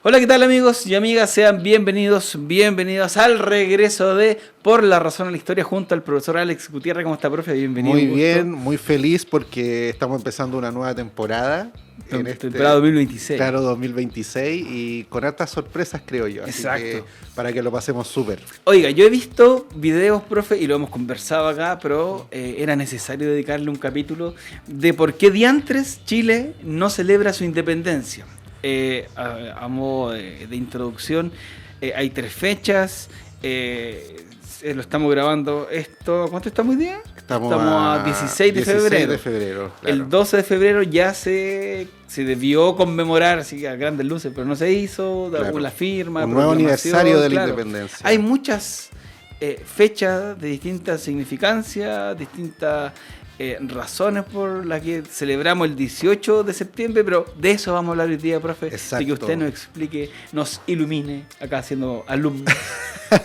Hola, ¿qué tal amigos y amigas? Sean bienvenidos al regreso de Por la Razón a la Historia junto al profesor Alex Gutiérrez. ¿Cómo está, profe? Bienvenido. Muy bien, muy feliz porque estamos empezando una nueva temporada. Temporada 2026. Claro, 2026 y con hartas sorpresas, creo yo. Exacto. Así que para que lo pasemos súper. Oiga, yo he visto videos, profe, y lo hemos conversado acá, pero era necesario dedicarle un capítulo de por qué diantres Chile no celebra su independencia. A modo de introducción, hay 3 fechas. Lo estamos grabando esto. ¿Cuánto estamos hoy día? Estamos a 16 de febrero. Claro. El 12 de febrero ya se debió conmemorar, así que a grandes luces, pero no se hizo, Claro. La firma. Un nuevo aniversario de la independencia. Hay muchas fechas de distinta significancia, distintas razones por las que celebramos el 18 de septiembre, pero de eso vamos a hablar hoy día, profe. Exacto. De que usted nos explique, nos ilumine, acá siendo alumno.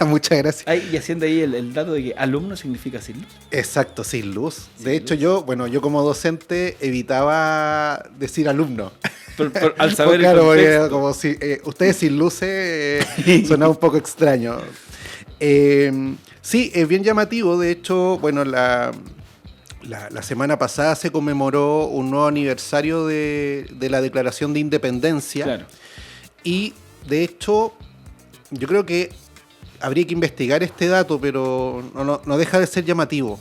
Muchas gracias. Y haciendo ahí el dato de que alumno significa sin luz. Exacto, sin luz. Sin de hecho, luz. yo como docente evitaba decir alumno. Al saber claro, el porque contexto. como si ustedes sin luces sonaba un poco extraño. Sí, es bien llamativo. De hecho, bueno, la semana pasada se conmemoró un nuevo aniversario de la Declaración de Independencia. Claro. Y de hecho, yo creo que habría que investigar este dato, pero no deja de ser llamativo.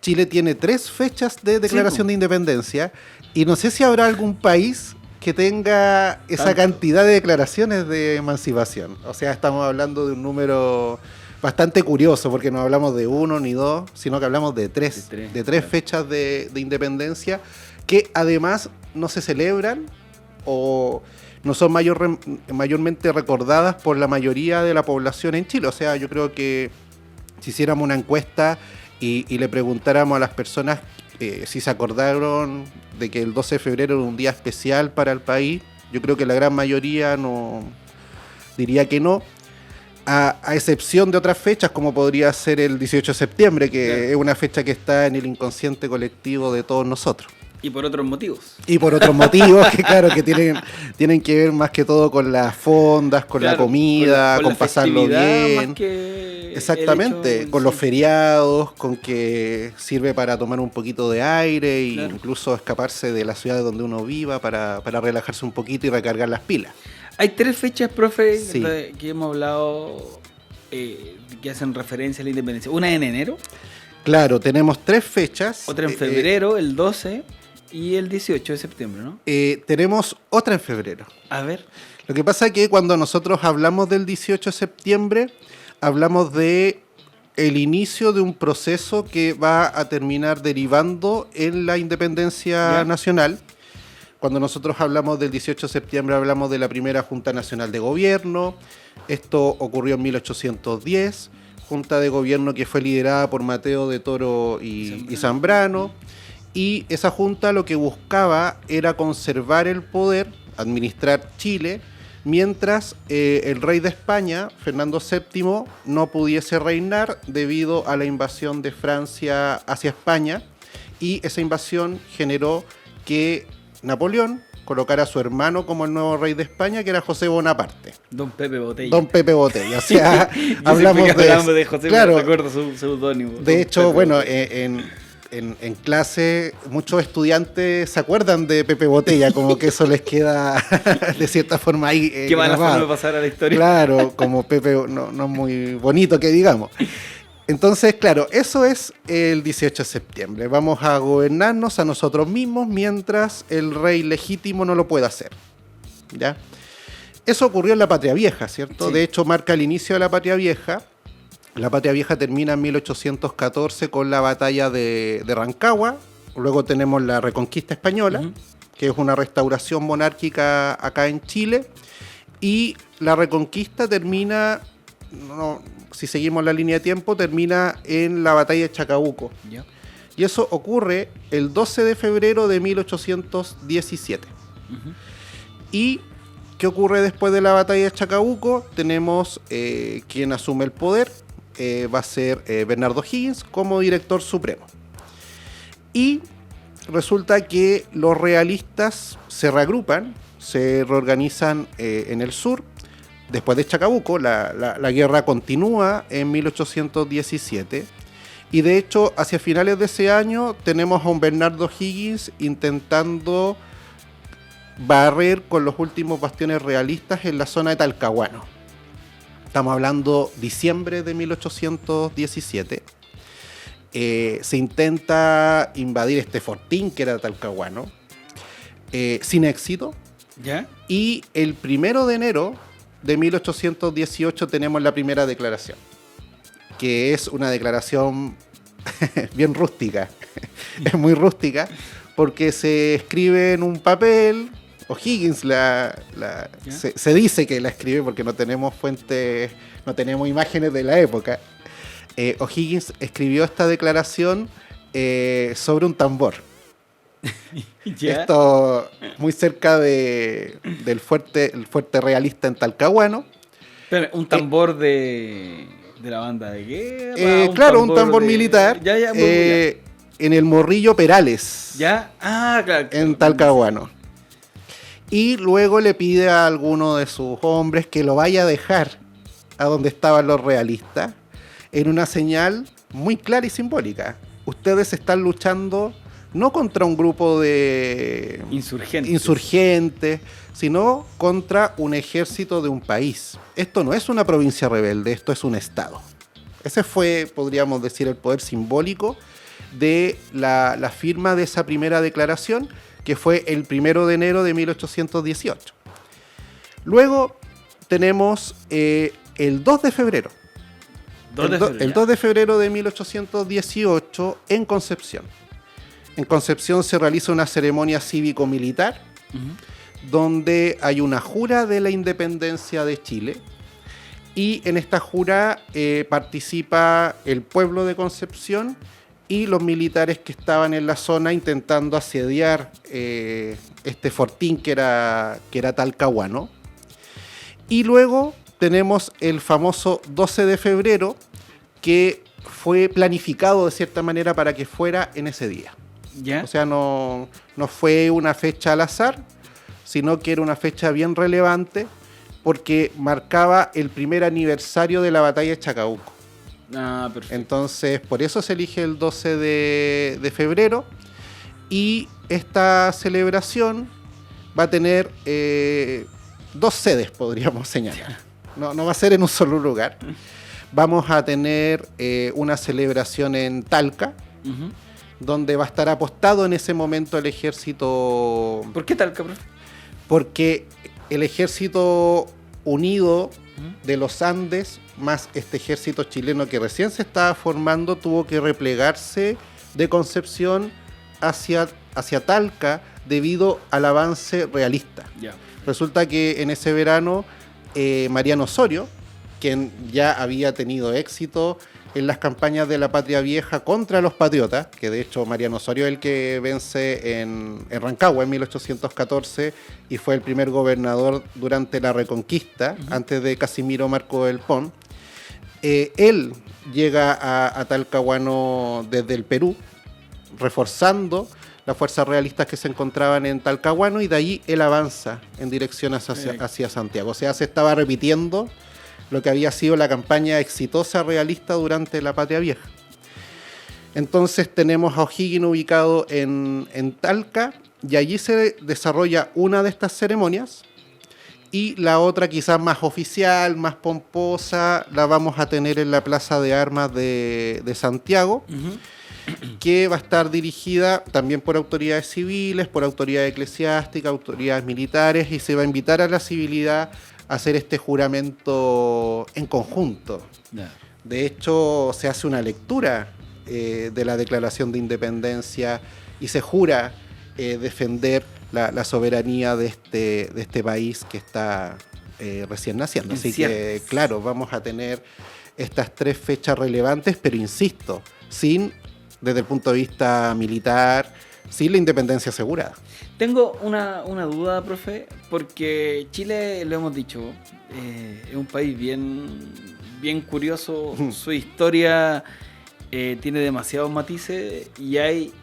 Chile tiene 3 fechas de declaración de independencia y no sé si habrá algún país que tenga esa Tanto. cantidad de declaraciones de emancipación. O sea, estamos hablando de un número bastante curioso, porque no hablamos de 1 ni 2, sino que hablamos de 3. De 3 claro. fechas de independencia que además no se celebran o no son mayormente recordadas por la mayoría de la población en Chile. O sea, yo creo que si hiciéramos una encuesta y le preguntáramos a las personas si se acordaron de que el 12 de febrero era un día especial para el país, yo creo que la gran mayoría no diría que no, a excepción de otras fechas como podría ser el 18 de septiembre, que Claro. es una fecha que está en el inconsciente colectivo de todos nosotros. Y por otros motivos. Y por otros motivos que claro que tienen que ver más que todo con las fondas, con Claro, la comida, con la pasarlo festividad bien. más que Exactamente, el hecho con en los sí. feriados, con que sirve para tomar un poquito de aire e Claro. escaparse de la ciudad donde uno viva para relajarse un poquito y recargar las pilas. Hay 3 fechas, profe, Sí. que hemos hablado que hacen referencia a la independencia. Una en enero, Claro, tenemos 3 fechas. otra en febrero, el 12 y el 18 de septiembre, ¿no? Tenemos otra en febrero. A ver. Lo que pasa es que cuando nosotros hablamos del 18 de septiembre, hablamos de el inicio de un proceso que va a terminar derivando en la independencia Ya. nacional. Cuando nosotros hablamos del 18 de septiembre, hablamos de la primera Junta Nacional de Gobierno. Esto ocurrió en 1810, Junta de Gobierno que fue liderada por Mateo de Toro y Zambrano. Y esa junta lo que buscaba era conservar el poder, administrar Chile, mientras el rey de España, Fernando VII, no pudiese reinar debido a la invasión de Francia hacia España. Y esa invasión generó que Napoleón colocara a su hermano como el nuevo rey de España, que era José Bonaparte. Don Pepe Botella. Don Pepe Botella. O sea, Yo hablamos siempre que de... hablamos de José, claro, me recuerdo su seudónimo. de Don hecho, Pepe bueno, Botella. en clase muchos estudiantes se acuerdan de Pepe Botella, como que eso les queda de cierta forma ahí Qué mala grabado. forma de pasar a la historia. Claro, como Pepe no es muy bonito que digamos. Entonces, claro, eso es el 18 de septiembre. Vamos a gobernarnos a nosotros mismos mientras el rey legítimo no lo pueda hacer. ¿Ya? Eso ocurrió en la Patria Vieja, ¿cierto? Sí. De hecho, marca el inicio de la Patria Vieja. La Patria Vieja termina en 1814 con la batalla de Rancagua. Luego tenemos la Reconquista Española, Ujú. que es una restauración monárquica acá en Chile. Y la Reconquista termina, si seguimos la línea de tiempo, termina en la batalla de Chacabuco. Ya. Y eso ocurre el 12 de febrero de 1817. Ujú. ¿Y qué ocurre después de la batalla de Chacabuco? Tenemos quien asume el poder, va a ser Bernardo Higgins como director supremo. Y resulta que los realistas se reagrupan se reorganizan en el sur. Después de Chacabuco, la guerra continúa en 1817. Y de hecho, hacia finales de ese año, tenemos a un Bernardo Higgins intentando barrer con los últimos bastiones realistas en la zona de Talcahuano. Estamos hablando diciembre de 1817. Se intenta invadir este fortín que era Talcahuano, sin éxito. ¿Ya? Y el 1 de enero de 1818 tenemos la primera declaración, que es una declaración bien rústica. Es muy rústica porque se escribe en un papel. O'Higgins se dice que la escribe porque no tenemos fuentes, no tenemos imágenes de la época. O'Higgins escribió esta declaración sobre un tambor. ¿Ya? Esto muy cerca del fuerte realista en Talcahuano. Pero, ¿un tambor de la banda de guerra? Claro, un tambor militar. Ya, en el Morrillo Perales. ¿Ya? Ah, claro. En Talcahuano. Y luego le pide a alguno de sus hombres que lo vaya a dejar a donde estaban los realistas, en una señal muy clara y simbólica. Ustedes están luchando no contra un grupo de insurgentes, sino contra un ejército de un país. Esto no es una provincia rebelde, esto es un estado. Ese fue, podríamos decir, el poder simbólico de la firma de esa primera declaración, que fue el 1 de enero de 1818. Luego tenemos el 2 de febrero. El 2 de febrero de 1818 en Concepción. En Concepción se realiza una ceremonia cívico-militar, donde hay una jura de la independencia de Chile. Y en esta jura participa el pueblo de Concepción y los militares que estaban en la zona intentando asediar este fortín que era Talcahuano. Y luego tenemos el famoso 12 de febrero, que fue planificado de cierta manera para que fuera en ese día. ¿Ya? O sea, no fue una fecha al azar, sino que era una fecha bien relevante porque marcaba el primer aniversario de la batalla de Chacabuco. Ah, perfecto. Entonces, por eso se elige el 12 de febrero. Y esta celebración va a tener 2 sedes, podríamos señalar. No va a ser en un solo lugar. Vamos a tener una celebración en Talca, donde va a estar apostado en ese momento el ejército. ¿Por qué Talca, profe? Porque el ejército unido de los Andes, más este ejército chileno que recién se estaba formando, tuvo que replegarse de Concepción hacia Talca debido al avance realista. Ya. Resulta que en ese verano Mariano Osorio, quien ya había tenido éxito en las campañas de la Patria Vieja contra los patriotas, que de hecho Mariano Osorio es el que vence en Rancagua en 1814 y fue el primer gobernador durante la Reconquista, antes de Casimiro Marco del Pon. Él llega a Talcahuano desde el Perú, reforzando las fuerzas realistas que se encontraban en Talcahuano, y de ahí él avanza en dirección hacia Santiago. O sea, se estaba repitiendo lo que había sido la campaña exitosa realista durante la Patria Vieja. Entonces tenemos a O'Higgins ubicado en Talca, y allí se desarrolla una de estas ceremonias, y la otra, quizás más oficial, más pomposa, la vamos a tener en la Plaza de Armas de Santiago, que va a estar dirigida también por autoridades civiles, por autoridades eclesiásticas, autoridades militares, y se va a invitar a la civilidad a hacer este juramento en conjunto. Yeah. De hecho, se hace una lectura de la Declaración de Independencia y se jura defender la soberanía de este país que está recién naciendo. Así que, claro, vamos a tener estas 3 fechas relevantes, pero insisto, desde el punto de vista militar, sin la independencia asegurada. Tengo una duda, profe, porque Chile, lo hemos dicho, es un país bien curioso. Su historia tiene demasiados matices y hay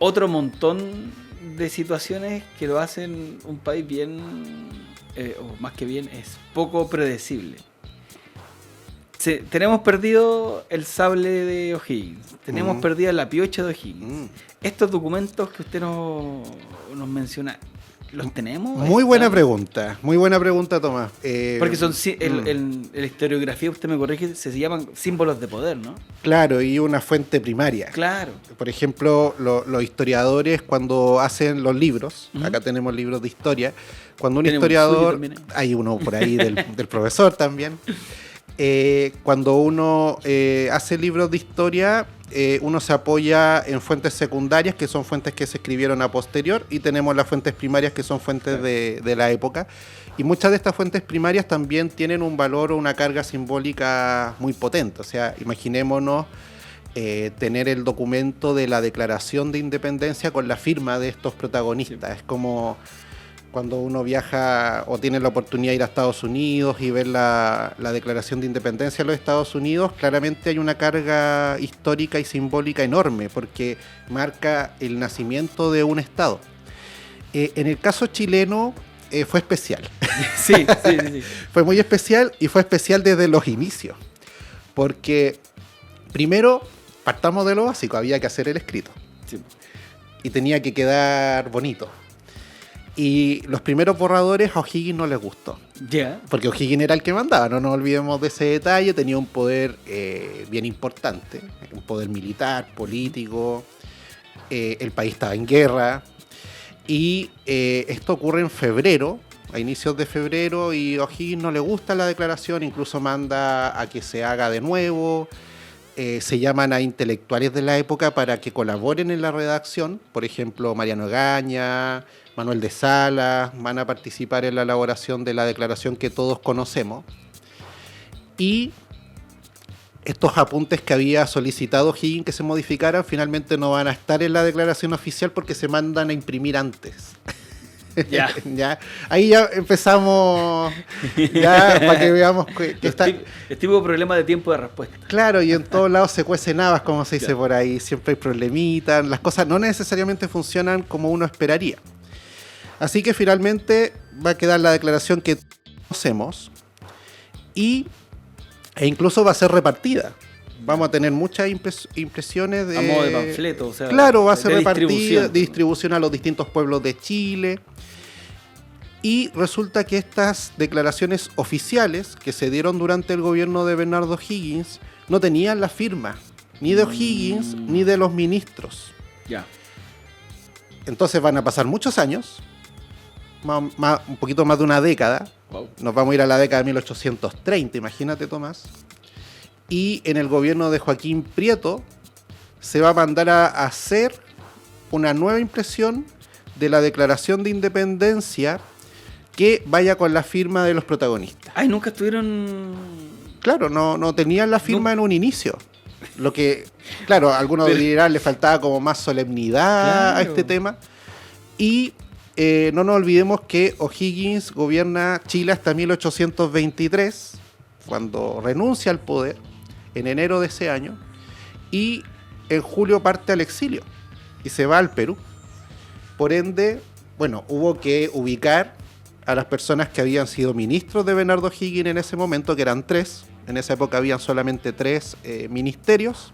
otro montón de situaciones que lo hacen un país bien, o más que bien, es poco predecible. Tenemos perdido el sable de O'Higgins, tenemos perdida la piocha de O'Higgins. Estos documentos que usted nos menciona, ¿los tenemos? Muy buena pregunta, Tomás. Porque son, en la historiografía, usted me corrige, se llaman símbolos de poder, ¿no? Claro, y una fuente primaria. Claro. Por ejemplo, los historiadores cuando hacen los libros, acá tenemos libros de historia, cuando un historiador, hay uno por ahí del profesor también, cuando uno hace libros de historia, uno se apoya en fuentes secundarias, que son fuentes que se escribieron a posterior, y tenemos las fuentes primarias, que son fuentes de la época. Y muchas de estas fuentes primarias también tienen un valor o una carga simbólica muy potente. O sea, imaginémonos tener el documento de la Declaración de Independencia con la firma de estos protagonistas. Sí. Es como cuando uno viaja o tiene la oportunidad de ir a Estados Unidos y ver la Declaración de Independencia de los Estados Unidos, claramente hay una carga histórica y simbólica enorme porque marca el nacimiento de un Estado. En el caso chileno fue especial. Sí. Fue muy especial y fue especial desde los inicios. Porque primero, partamos de lo básico, había que hacer el escrito. Sí. Y tenía que quedar bonito. Y los primeros borradores a O'Higgins no les gustó. Yeah. Porque O'Higgins era el que mandaba, no nos olvidemos de ese detalle. Tenía un poder bien importante, un poder militar, político. El país estaba en guerra. Y esto ocurre en febrero, a inicios de febrero, y a O'Higgins no le gusta la declaración, incluso manda a que se haga de nuevo. Se llaman a intelectuales de la época para que colaboren en la redacción. Por ejemplo, Mariano Egaña, Manuel de Salas, van a participar en la elaboración de la declaración que todos conocemos. Y estos apuntes que había solicitado O'Higgins que se modificaran, finalmente no van a estar en la declaración oficial porque se mandan a imprimir antes. Ya. Ya. Ahí ya empezamos, ya para que veamos que está... Es tipo problema de tiempo de respuesta. Claro, y en todos lados se cuecen habas, como se dice por ahí. Siempre hay problemitas, las cosas no necesariamente funcionan como uno esperaría. Así que finalmente va a quedar la declaración que conocemos e incluso va a ser repartida. Vamos a tener muchas impresiones de... A modo de panfleto, o sea... Claro, va a ser repartida, de distribución a los distintos pueblos de Chile. Y resulta que estas declaraciones oficiales que se dieron durante el gobierno de Bernardo O'Higgins no tenían la firma ni de O'Higgins ni de los ministros. Ya. Entonces van a pasar muchos años, un poquito más de una década. Wow. Nos vamos a ir a la década de 1830, imagínate, Tomás. Y en el gobierno de Joaquín Prieto se va a mandar a hacer una nueva impresión de la Declaración de Independencia que vaya con la firma de los protagonistas. Ay, nunca estuvieron... Claro, no tenían la firma en un inicio. Lo que, claro, algunos dirán le faltaba como más solemnidad a este tema. Y no nos olvidemos que O'Higgins gobierna Chile hasta 1823, cuando renuncia al poder, en enero de ese año, y en julio parte al exilio y se va al Perú. Por ende, bueno, hubo que ubicar a las personas que habían sido ministros de Bernardo O'Higgins en ese momento, que eran 3. En esa época habían solamente 3 ministerios.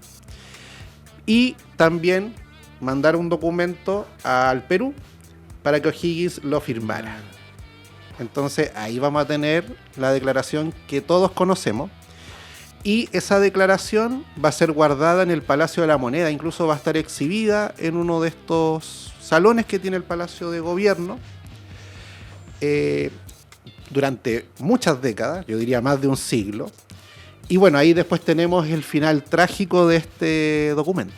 Y también mandar un documento al Perú para que O'Higgins lo firmara. Entonces ahí vamos a tener la declaración que todos conocemos. Y esa declaración va a ser guardada en el Palacio de la Moneda. Incluso va a estar exhibida en uno de estos salones que tiene el Palacio de Gobierno. Durante muchas décadas, yo diría más de un siglo. Y bueno, ahí después tenemos el final trágico de este documento.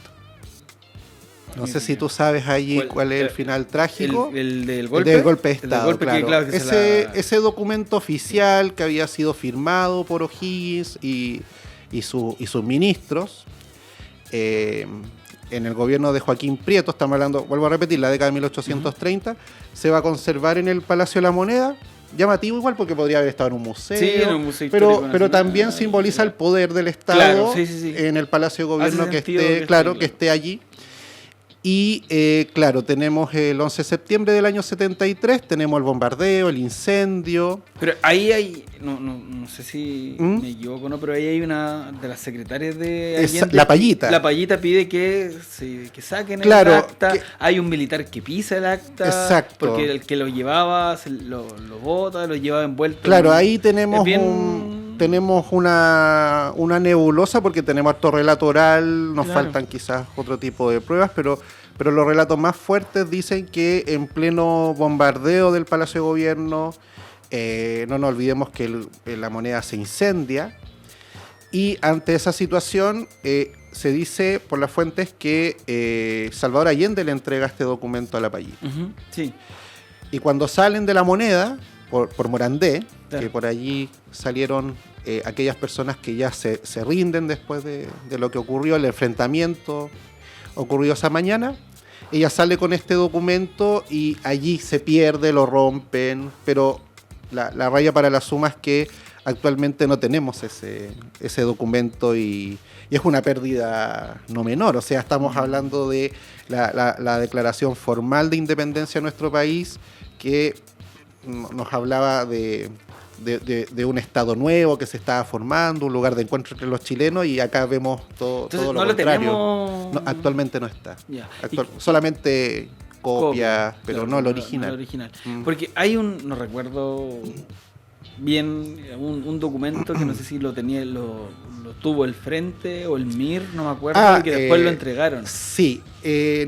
No sé si tú sabes allí cuál es el final trágico. ¿El del golpe? El del golpe de Estado, golpe claro. Claro ese documento oficial que había sido firmado por O'Higgins y sus ministros en el gobierno de Joaquín Prieto, estamos hablando, vuelvo a repetir, la década de 1830, se va a conservar en el Palacio de la Moneda. Llamativo igual porque podría haber estado en un museo, en un museo pero también simboliza el poder del Estado en el Palacio de Gobierno que esté allí. Y claro, tenemos el 11 de septiembre del año 73, tenemos el bombardeo, el incendio. Pero ahí hay, no sé si me equivoco, ¿no? Pero ahí hay una de las secretarias de Allende. La Payita. La Payita pide que saquen Claro, el acta. Hay un militar que pisa el acta. Exacto. Porque el que lo llevaba lo bota, lo llevaba envuelto. Claro, ahí tenemos bien... tenemos una nebulosa porque tenemos harto relato oral, nos faltan quizás otro tipo de pruebas, pero los relatos más fuertes dicen que en pleno bombardeo del Palacio de Gobierno, no nos olvidemos que la moneda se incendia, y ante esa situación se dice por las fuentes que Salvador Allende le entrega este documento a la Payita. Uh-huh, sí. Y cuando salen de la moneda, por Morandé, claro, que por allí salieron aquellas personas que ya se rinden después de lo que ocurrió, el enfrentamiento ocurrió esa mañana, ella sale con este documento y allí se pierde, lo rompen, pero la raya para la suma es que actualmente no tenemos ese documento y es una pérdida no menor. O sea, estamos hablando de la declaración formal de independencia de nuestro país, que nos hablaba de un estado nuevo que se estaba formando, un lugar de encuentro entre los chilenos, y acá vemos todo lo contrario. Tenemos... No, actualmente no está. Yeah. Solamente copia, pero claro, no el original. No el original. Porque hay no recuerdo bien, un documento que no sé si lo tuvo el Frente o el MIR, no me acuerdo, y que después lo entregaron. Sí,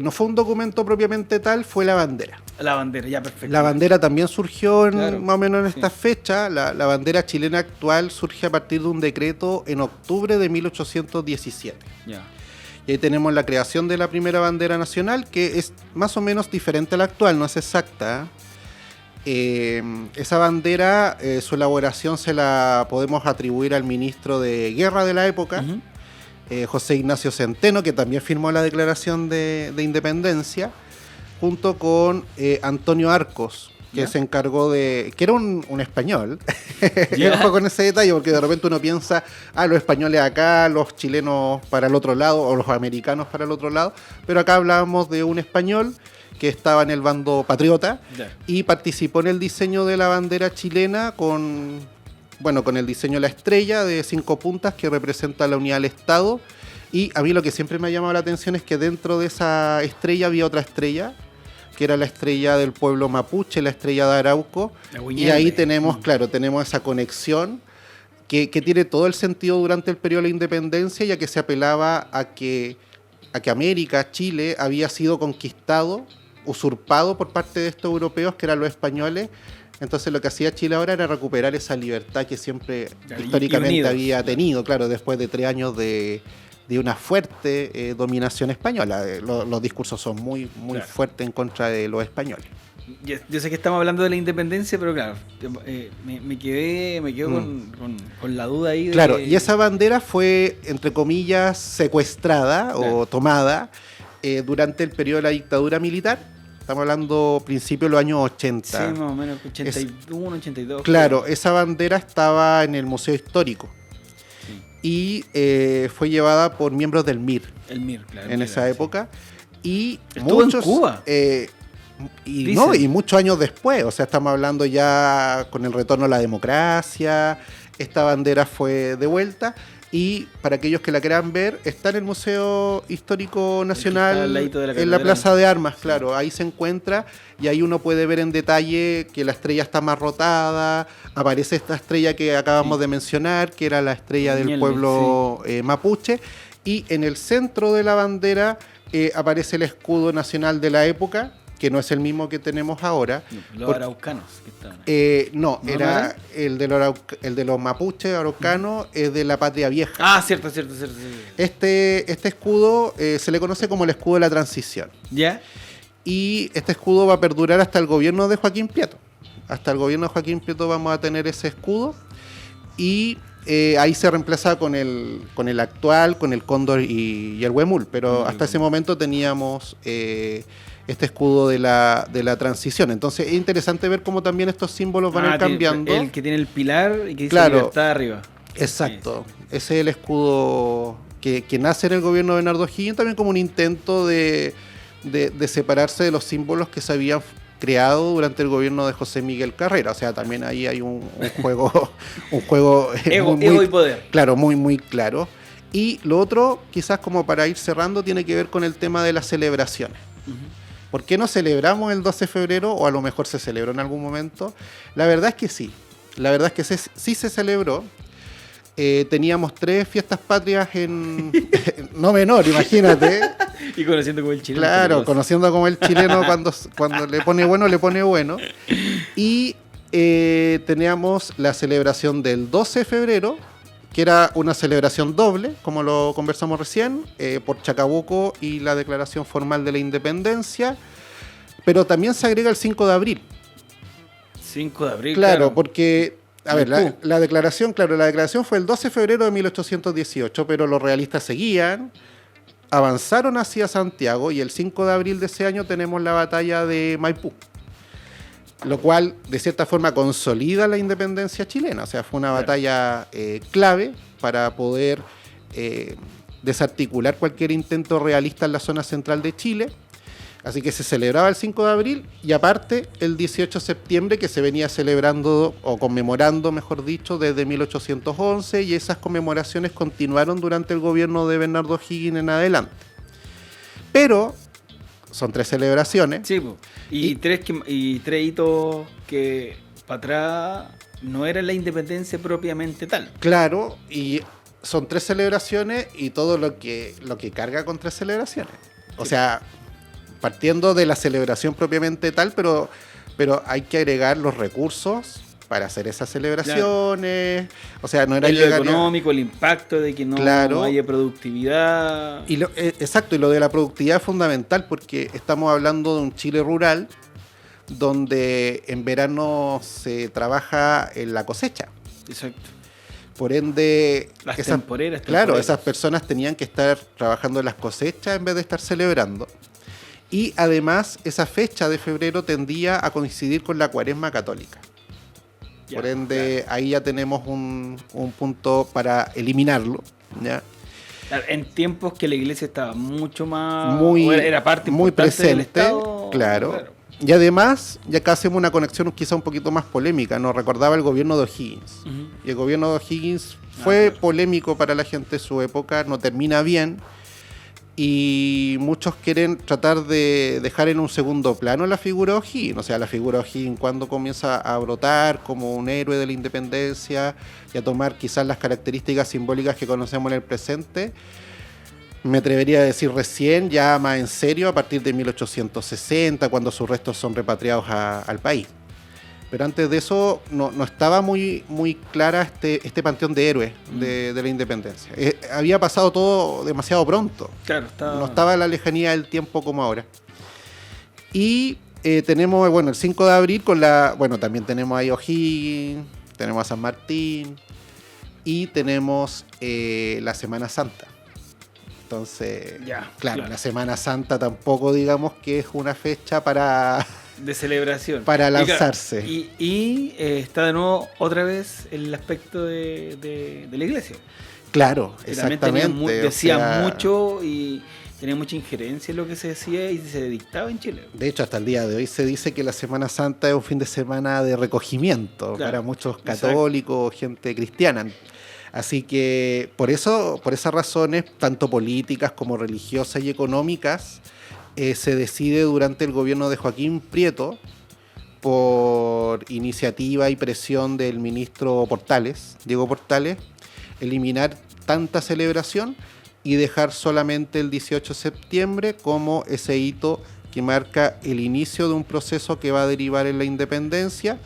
no fue un documento propiamente tal, fue la bandera. La bandera, ya, perfecto. La bandera también surgió claro, más o menos en esta fecha. La bandera chilena actual surge a partir de un decreto en octubre de 1817. Ya. Y ahí tenemos la creación de la primera bandera nacional, que es más o menos diferente a la actual, no es exacta. Esa bandera, su elaboración se la podemos atribuir al ministro de Guerra de la época, uh-huh, José Ignacio Centeno, que también firmó la declaración de independencia, junto con Antonio Arcos, que ¿ya? Se encargó que era un español. Ojo con ese detalle, porque de repente uno piensa, los españoles acá, los chilenos para el otro lado, o los americanos para el otro lado, pero acá hablábamos de un español que estaba en el bando patriota, y participó en el diseño de la bandera chilena con el diseño de la estrella de 5 puntas que representa la unidad del Estado. Y a mí lo que siempre me ha llamado la atención es que dentro de esa estrella había otra estrella, que era la estrella del pueblo mapuche, la estrella de Arauco. Y ahí tenemos, tenemos esa conexión que tiene todo el sentido durante el periodo de la independencia, ya que se apelaba a que América, Chile, había sido conquistado, usurpado por parte de estos europeos, que eran los españoles. Entonces lo que hacía Chile ahora era recuperar esa libertad que siempre históricamente había tenido, después de 3 años de una fuerte dominación española. Los discursos son muy fuertes en contra de los españoles. Yo sé que estamos hablando de la independencia, pero claro, me quedo con la duda ahí. Y esa bandera fue, entre comillas, secuestrada o tomada durante el periodo de la dictadura militar. Estamos hablando principios de los años 80. Sí, más o menos, 81, 82. Claro, esa bandera estaba en el Museo Histórico. Sí. Y fue llevada por miembros del MIR. El MIR, claro. En esa época. Y estuvo muchos, en Cuba. Y muchos años después. O sea, estamos hablando ya con el retorno a la democracia. Esta bandera fue de vuelta. Y para aquellos que la quieran ver, está en el Museo Histórico Nacional, en la Plaza de Armas, claro, ahí se encuentra, y ahí uno puede ver en detalle que la estrella está más rotada, aparece esta estrella que acabamos de mencionar, que era la estrella del pueblo mapuche, y en el centro de la bandera aparece el escudo nacional de la época, que no es el mismo que tenemos ahora. Los araucanos que estaban ahí. Era el de los mapuches araucanos, es de la Patria Vieja. Cierto. Este escudo se le conoce como el escudo de la transición. ¿Ya? Y este escudo va a perdurar hasta el gobierno de Joaquín Prieto. Hasta el gobierno de Joaquín Prieto vamos a tener ese escudo. Y ahí se reemplaza con el actual, con el cóndor y el huemul. Pero hasta ese momento teníamos este escudo de la transición. Entonces es interesante ver cómo también estos símbolos van a ir cambiando. El que tiene el pilar y que dice libertad arriba. Exacto. Ese es el escudo que nace en el gobierno de Bernardo O'Higgins, también como un intento de de separarse de los símbolos que se habían creado durante el gobierno de José Miguel Carrera. O sea, también ahí hay un juego, un juego ego y poder. Claro, muy, muy claro. Y lo otro, quizás como para ir cerrando, tiene que ver con el tema de las celebraciones. Uh-huh. ¿Por qué no celebramos el 12 de febrero? O a lo mejor se celebró en algún momento. La verdad es que sí. La verdad es que sí se celebró. Teníamos 3 fiestas patrias en... no menor, imagínate. Y conociendo como el chileno. Claro, conociendo como el chileno cuando le pone bueno, le pone bueno. Y teníamos la celebración del 12 de febrero, que era una celebración doble, como lo conversamos recién, por Chacabuco y la declaración formal de la independencia. Pero también se agrega el 5 de abril. 5 de abril, claro. Porque... A ver, la declaración fue el 12 de febrero de 1818, pero los realistas seguían, avanzaron hacia Santiago y el 5 de abril de ese año tenemos la batalla de Maipú, lo cual de cierta forma consolida la independencia chilena. O sea, fue una batalla clave para poder desarticular cualquier intento realista en la zona central de Chile. Así que se celebraba el 5 de abril y aparte el 18 de septiembre, que se venía celebrando o conmemorando, mejor dicho, desde 1811, y esas conmemoraciones continuaron durante el gobierno de Bernardo O'Higgins en adelante. Pero son 3 celebraciones. Sí, y tres hitos que para atrás no era la independencia propiamente tal. Claro, y son 3 celebraciones y todo lo que carga con 3 celebraciones. O sea... partiendo de la celebración propiamente tal, pero hay que agregar los recursos para hacer esas celebraciones. Claro. O sea, no era lo económico, el impacto de que no haya productividad. Y exacto, y lo de la productividad es fundamental porque estamos hablando de un Chile rural donde en verano se trabaja en la cosecha. Exacto. Por ende, las temporeras. Claro, esas personas tenían que estar trabajando en las cosechas en vez de estar celebrando. Y además, esa fecha de febrero tendía a coincidir con la Cuaresma católica. Por ende, ahí ya tenemos un punto para eliminarlo, ¿ya? En tiempos que la iglesia estaba mucho más... era parte muy presente del Estado, claro. Y además, ya acá hacemos una conexión quizá un poquito más polémica. Nos recordaba el gobierno de O'Higgins. Uh-huh. Y el gobierno de O'Higgins fue polémico para la gente de su época, no termina bien. Y muchos quieren tratar de dejar en un segundo plano la figura de O'Higgins. O sea, la figura de O'Higgins cuando comienza a brotar como un héroe de la independencia y a tomar quizás las características simbólicas que conocemos en el presente, me atrevería a decir recién, ya más en serio, a partir de 1860, cuando sus restos son repatriados al país. Pero antes de eso no estaba muy clara este panteón de héroes de la independencia. Había pasado todo demasiado pronto. Claro, no estaba en la lejanía del tiempo como ahora. Y tenemos, el 5 de abril también tenemos ahí O'Higgins, tenemos a San Martín y tenemos la Semana Santa. Entonces, claro, la Semana Santa tampoco digamos que es una fecha de celebración. Para lanzarse. Y está de nuevo otra vez el aspecto de la iglesia. Claro, exactamente. Decía mucho y tenía mucha injerencia en lo que se decía y se dictaba en Chile. De hecho, hasta el día de hoy se dice que la Semana Santa es un fin de semana de recogimiento para muchos católicos, gente cristiana. Así que por esas razones, tanto políticas como religiosas y económicas, se decide durante el gobierno de Joaquín Prieto, por iniciativa y presión del ministro Diego Portales, eliminar tanta celebración y dejar solamente el 18 de septiembre como ese hito que marca el inicio de un proceso que va a derivar en la independencia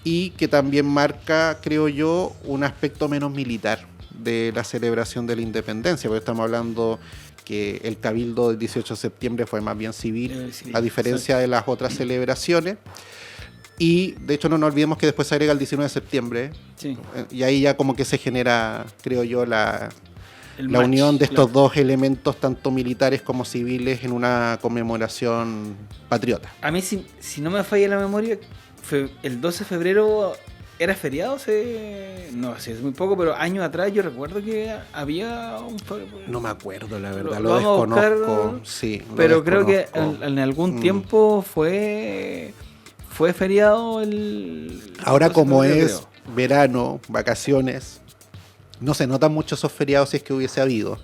y que también marca, creo yo, un aspecto menos militar de la celebración de la independencia, porque estamos hablando que el cabildo del 18 de septiembre fue más bien civil, a diferencia de las otras celebraciones. Y de hecho no nos olvidemos que después se agrega el 19 de septiembre. Sí. Y ahí ya como que se genera, creo yo, la unión de estos dos elementos, tanto militares como civiles, en una conmemoración patriota. A mí, si no me falla la memoria, el 12 de febrero ¿Era feriado? No sé, es muy poco, pero años atrás yo recuerdo que había un... No me acuerdo, la verdad, Lo lo vamos a buscar, desconozco. Sí, lo pero creo que desconozco. en algún tiempo fue feriado el... Ahora, 12 de como febrero, es verano, vacaciones, no se notan mucho esos feriados si es que hubiese habido.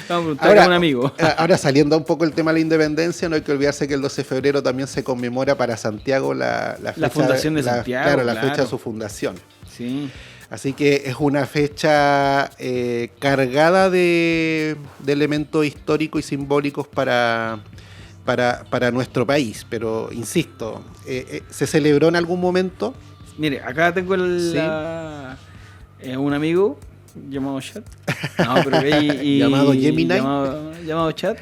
Vamos a preguntar a un amigo. Ahora, saliendo un poco el tema de la independencia, no hay que olvidarse que el 12 de febrero también se conmemora para Santiago la fecha, fundación de Santiago, Claro, la claro. fecha de su fundación. Sí. Así que es una fecha cargada de elementos históricos y simbólicos para nuestro país. Pero, insisto, ¿se celebró en algún momento? Mire, acá tengo Sí. un amigo llamado Chat. No, pero Llamado Gemini. Llamado Chat.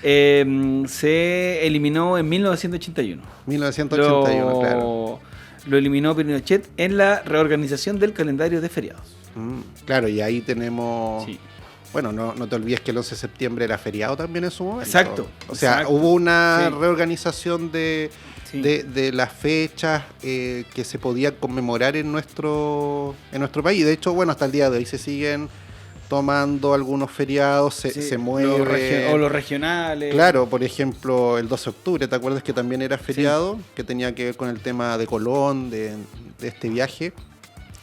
Se eliminó en 1981. 1981, claro. Lo eliminó Pinochet en la reorganización del calendario de feriados. Claro, y ahí tenemos... Sí. Bueno, no te olvides que el 11 de septiembre era feriado también en su momento. Exacto. O sea, exacto. hubo una Sí. reorganización de las fechas que se podían conmemorar en nuestro país. De hecho, bueno, hasta el día de hoy se siguen tomando algunos feriados, se mueve. Los regionales. Claro, por ejemplo, el 12 de octubre, ¿te acuerdas que también era feriado? Que tenía que ver con el tema de Colón, de este viaje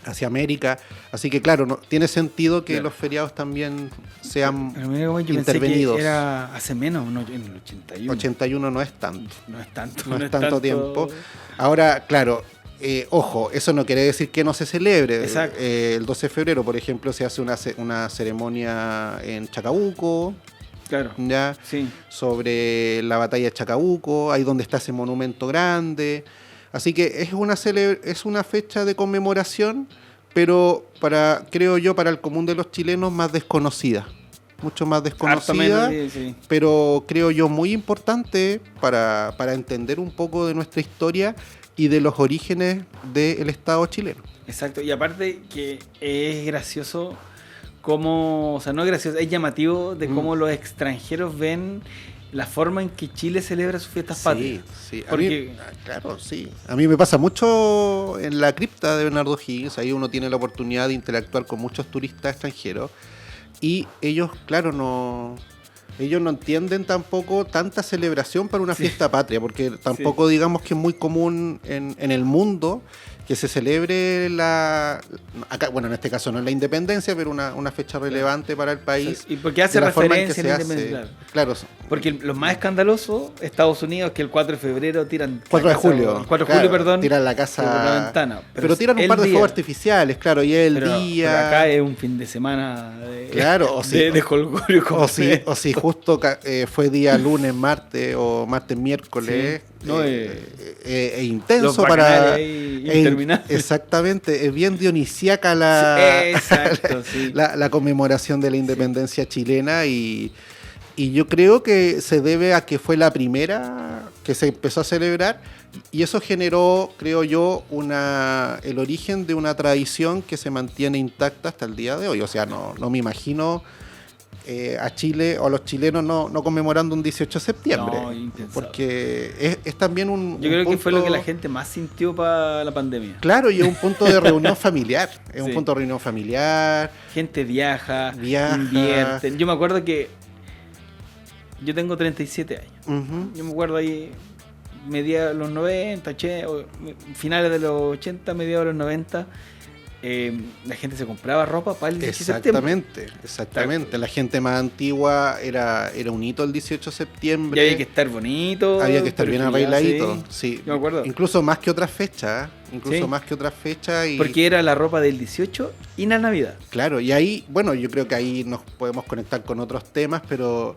hacia América. Así que, claro, tiene sentido que los feriados también sean Pero mira, yo intervenidos. pensé que era hace menos, no, en el 81. 81 no es tanto. No es tanto. No es tanto tiempo. Ahora, claro, ojo, eso no quiere decir que no se celebre. Exacto. El 12 de febrero, por ejemplo, se hace una ceremonia en Chacabuco, Claro. ¿ya? Sí. Sobre la batalla de Chacabuco, ahí donde está ese monumento grande. Así que es una fecha de conmemoración, pero creo yo, para el común de los chilenos, más desconocida. Mucho más desconocida, Sí. pero creo yo muy importante para entender un poco de nuestra historia y de los orígenes del Estado chileno. Exacto. Y aparte que es gracioso cómo, o sea, no es gracioso, es llamativo de cómo los extranjeros ven la forma en que Chile celebra sus fiestas patrias. Sí. Porque Claro, sí. A mí me pasa mucho en la cripta de Bernardo Higgins. Ahí uno tiene la oportunidad de interactuar con muchos turistas extranjeros. Y ellos, claro, ellos no entienden tampoco tanta celebración para una fiesta patria, porque tampoco digamos que es muy común en el mundo que se celebre acá, bueno, en este caso no es la independencia, pero una fecha relevante para el país. Y porque hace de la forma en referencia que a la se independencia. hace. Claro. Porque lo más escandaloso, Estados Unidos, que el 4 de febrero tiran... 4 de julio. El 4 de julio, perdón. Tiran la casa... por la ventana. Pero tiran un par de fuegos artificiales, claro, y es el día... Pero acá es un fin de semana de... Claro, de jolgorio. O si justo fue día lunes, martes o martes, miércoles... Sí. No, es intenso los para... interminables. Exactamente, es bien dionisíaca la conmemoración de la independencia chilena y yo creo que se debe a que fue la primera que se empezó a celebrar y eso generó, creo yo, el origen de una tradición que se mantiene intacta hasta el día de hoy. O sea, no me imagino a Chile o a los chilenos no conmemorando un 18 de septiembre. No, impensable. Porque es también yo creo que fue lo que la gente más sintió para la pandemia. Claro, y es un punto de reunión familiar. Es un Sí. punto de reunión familiar. Gente viaja, invierte. Yo me acuerdo que yo tengo 37 años. Uh-huh. Yo me acuerdo ahí mediados de los 90, finales de los 80, mediados de los 90. La gente se compraba ropa para el 18 de septiembre. Exactamente. La gente más antigua era un hito el 18 de septiembre. Y había que estar bonito. Había que estar bien arregladito. Sí. Yo me acuerdo. Incluso más que otras fechas. Y... Porque era la ropa del 18 y la Navidad. Claro, y ahí, bueno, yo creo que ahí nos podemos conectar con otros temas, pero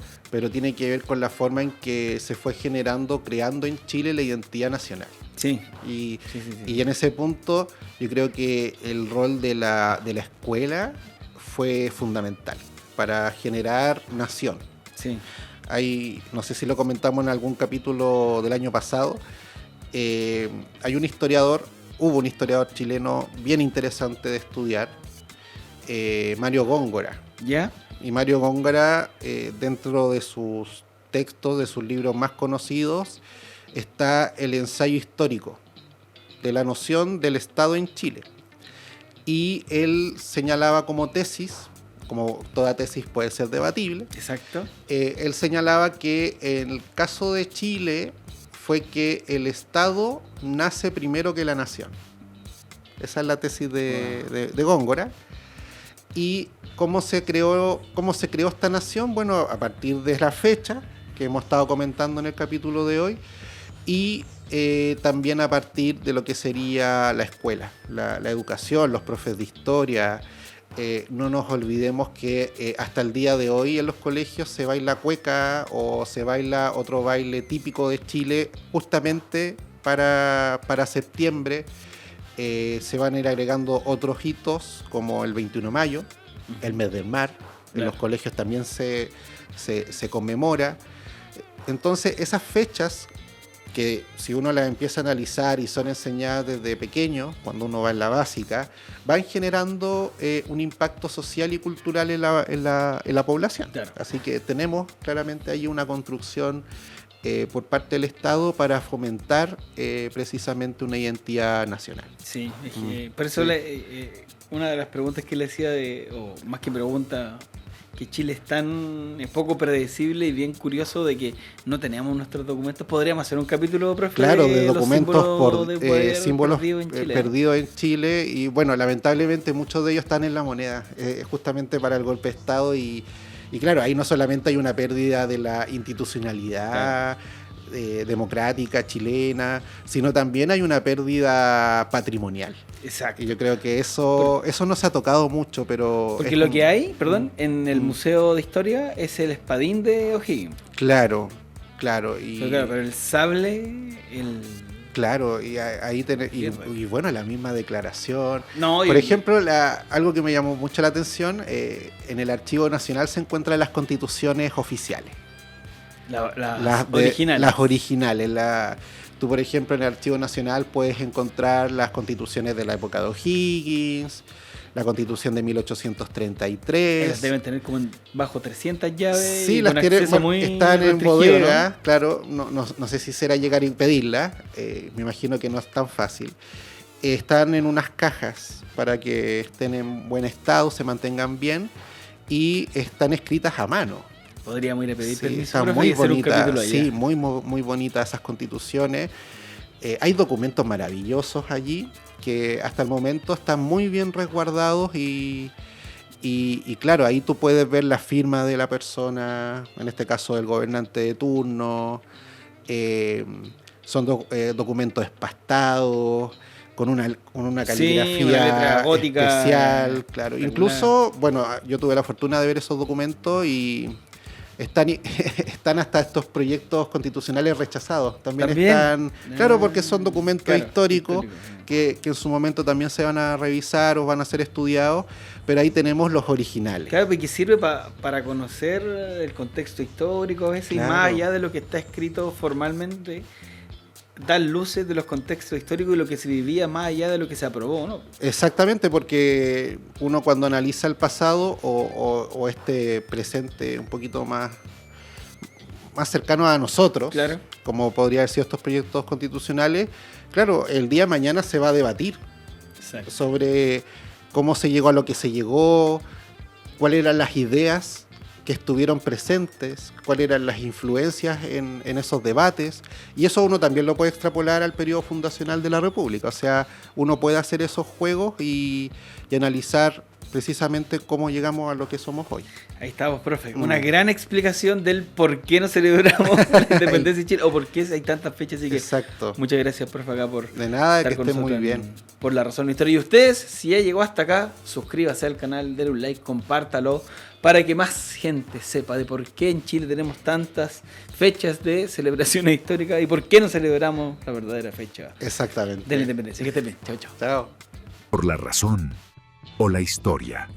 tiene que ver con la forma en que se fue creando en Chile la identidad nacional. Sí. Y en ese punto yo creo que el rol de la escuela fue fundamental para generar nación. Sí. No sé si lo comentamos en algún capítulo del año pasado, hubo un historiador chileno bien interesante de estudiar, Mario Góngora. ¿Ya? Y Mario Góngora, dentro de sus textos, de sus libros más conocidos, está el ensayo histórico. de la noción del Estado en Chile. Y él señalaba como tesis, como toda tesis puede ser debatible, Exacto. él señalaba que en el caso de Chile fue que el Estado nace primero que la nación. Esa es la tesis de Góngora. ¿Y cómo se creó esta nación? Bueno, a partir de la fecha que hemos estado comentando en el capítulo de hoy, y también a partir de lo que sería la escuela, la educación, los profes de historia. No nos olvidemos que hasta el día de hoy en los colegios se baila cueca o se baila otro baile típico de Chile justamente para septiembre. Se van a ir agregando otros hitos como el 21 de mayo, el mes del mar. En los colegios también se conmemora. Entonces esas fechas que si uno las empieza a analizar y son enseñadas desde pequeño, cuando uno va en la básica, van generando un impacto social y cultural en la población. Claro. Así que tenemos claramente ahí una construcción por parte del Estado para fomentar precisamente una identidad nacional. Sí, es que por eso una de las preguntas que le hacía, o más que pregunta, que Chile es poco predecible y bien curioso de que no teníamos nuestros documentos. Podríamos hacer un capítulo, profe, claro, de documentos símbolos perdidos perdidos en Chile, y bueno, lamentablemente muchos de ellos están en la moneda, justamente para el golpe de Estado, y claro, ahí no solamente hay una pérdida de la institucionalidad democrática chilena, sino también hay una pérdida patrimonial. Exacto. Y yo creo que eso no se ha tocado mucho, pero... Porque lo que hay, en el Museo de Historia es el espadín de O'Higgins. Claro. Pero el sable, Claro, y ahí y bueno, la misma declaración. No, por ejemplo, algo que me llamó mucho la atención, en el Archivo Nacional se encuentran las constituciones oficiales. Las originales. Las originales. Tú, por ejemplo, en el Archivo Nacional puedes encontrar las constituciones de la época de O'Higgins, la Constitución de 1833. Las deben tener como bajo 300 llaves. Sí, las están en bodega, ¿no? Claro, no sé si será llegar a impedirlas, me imagino que no es tan fácil. Están en unas cajas para que estén en buen estado, se mantengan bien, y están escritas a mano. Podríamos ir a pedir permiso. Están muy bonitas, sí, muy bonitas esas constituciones. Hay documentos maravillosos allí que hasta el momento están muy bien resguardados y claro, ahí tú puedes ver la firma de la persona, en este caso del gobernante de turno. Son documentos espastados, con una caligrafía una letra gótica especial, claro. Incluso, bueno, yo tuve la fortuna de ver esos documentos y están hasta estos proyectos constitucionales rechazados. También están, claro, porque son documentos históricos que en su momento también se van a revisar o van a ser estudiados, pero ahí tenemos los originales. Claro, porque sirve para conocer el contexto histórico a veces, claro. Y más allá de lo que está escrito formalmente, dar luces de los contextos históricos y lo que se vivía más allá de lo que se aprobó, ¿no? Exactamente, porque uno cuando analiza el pasado o este presente un poquito más cercano a nosotros, claro, como podría haber sido estos proyectos constitucionales, claro, el día de mañana se va a debatir. Exacto. Sobre cómo se llegó a lo que se llegó, cuáles eran las ideas que estuvieron presentes, cuáles eran las influencias en esos debates, y eso uno también lo puede extrapolar al periodo fundacional de la República. O sea, uno puede hacer esos juegos y analizar precisamente cómo llegamos a lo que somos hoy. Ahí estamos, profe. Una gran explicación del por qué no celebramos la independencia de Chile o por qué hay tantas fechas. Así que exacto. Muchas gracias, profe, acá por de nada, estar que esté muy bien. Por La Razón de la Historia. Y ustedes, si ya llegó hasta acá, suscríbase al canal, denle un like, compártalo, para que más gente sepa de por qué en Chile tenemos tantas fechas de celebraciones históricas y por qué no celebramos la verdadera fecha exactamente de la independencia. Que estén bien. Chao, chao. Chao. Por la razón o la historia.